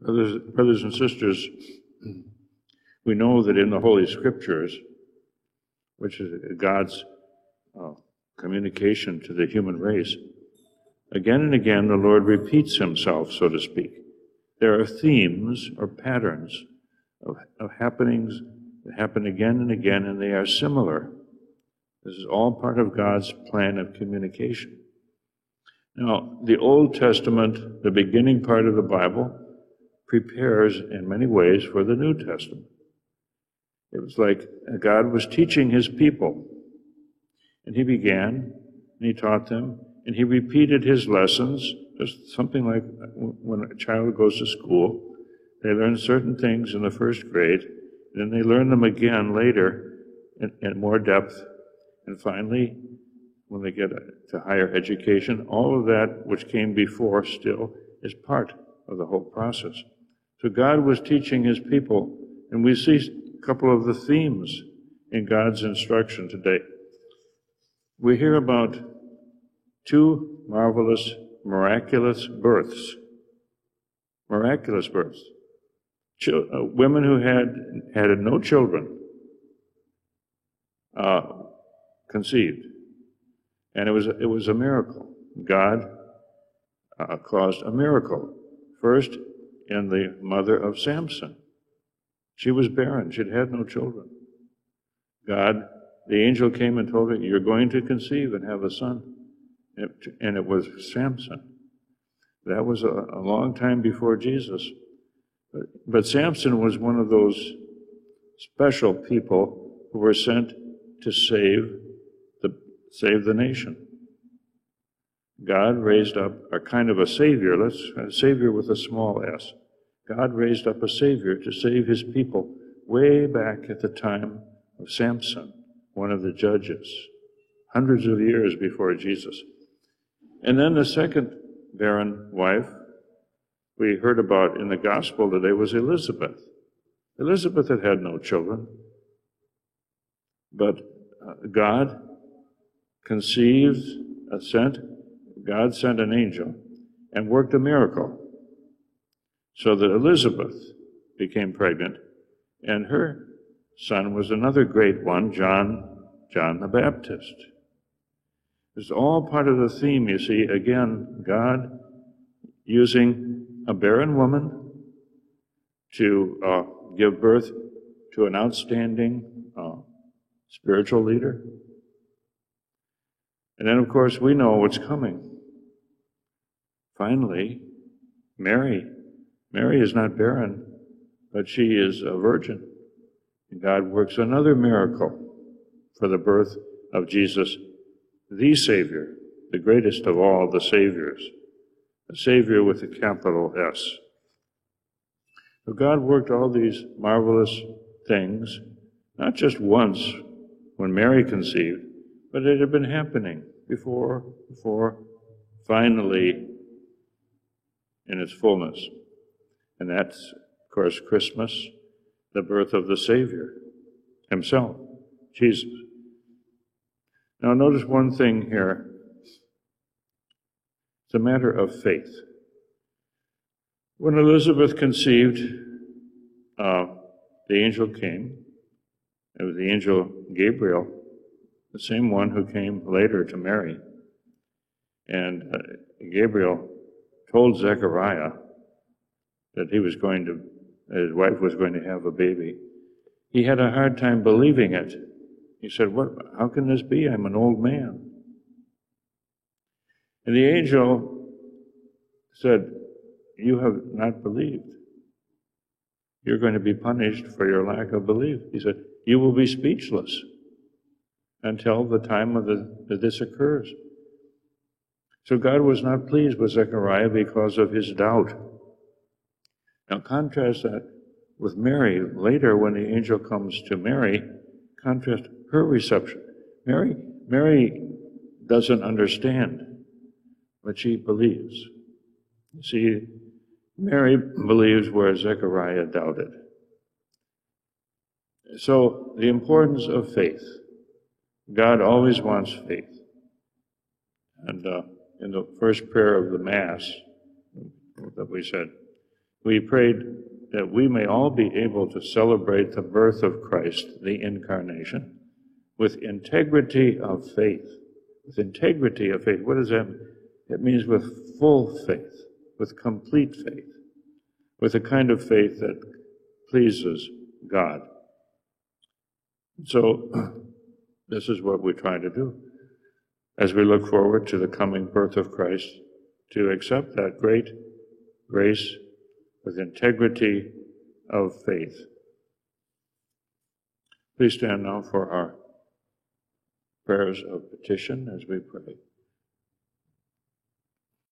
Brothers and sisters, we know that in the Holy Scriptures, which is God's communication to the human race, again and again the Lord repeats himself, so to speak. There are themes or patterns of happenings that happen again and again, and they are similar. This is all part of God's plan of communication. Now, the Old Testament, the beginning part of the Bible, prepares in many ways for the New Testament. It was like God was teaching his people, and he began, and he taught them, and he repeated his lessons, just something like when a child goes to school. They learn certain things in the first grade, and then they learn them again later in more depth, and finally, when they get to higher education, all of that which came before still is part of the whole process. So God was teaching his people, and we see a couple of the themes in God's instruction today. We hear about two marvelous, miraculous births. Miraculous births. Women who had no children conceived. And it was a miracle. God caused a miracle. First, in the mother of Samson. She was barren. She'd had no children. God, the angel came and told her, you're going to conceive and have a son. And it was Samson. That was a long time before Jesus. But Samson was one of those special people who were sent to save the nation. God raised up a kind of a savior, a savior with a small s. God raised up a savior to save his people way back at the time of Samson, one of the judges, hundreds of years before Jesus. And then the second barren wife we heard about in the gospel today was Elizabeth. Elizabeth had no children, but God conceived, God sent an angel and worked a miracle so that Elizabeth became pregnant, and her son was another great one, John the Baptist. It's all part of the theme, you see, again, God using a barren woman to give birth to an outstanding spiritual leader. And then, of course, we know what's coming. Finally, Mary is not barren, but she is a virgin. And God works another miracle for the birth of Jesus, the Savior, the greatest of all the Saviors, a Savior with a capital S. So God worked all these marvelous things, not just once when Mary conceived, but it had been happening before, finally, in its fullness. And that's, of course, Christmas, the birth of the Savior himself, Jesus. Now notice one thing here. It's a matter of faith. When Elizabeth conceived, the angel came. It was the angel Gabriel, the same one who came later to Mary. And Gabriel told Zechariah that his wife was going to have a baby. He had a hard time believing it. He said, how can this be? I'm an old man. And the angel said, you have not believed. You're going to be punished for your lack of belief. He said, you will be speechless until the time that this occurs. So God was not pleased with Zechariah because of his doubt. Now contrast that with Mary. Later, when the angel comes to Mary, contrast her reception. Mary doesn't understand, but she believes. You see, Mary believes where Zechariah doubted. So, the importance of faith. God always wants faith. And in the first prayer of the Mass that we said, we prayed that we may all be able to celebrate the birth of Christ, the Incarnation, with integrity of faith. With integrity of faith. What does that mean? It means with full faith, with complete faith, with a kind of faith that pleases God. So, this is what we're trying to do as we look forward to the coming birth of Christ, to accept that great grace with integrity of faith. Please stand now for our prayers of petition as we pray.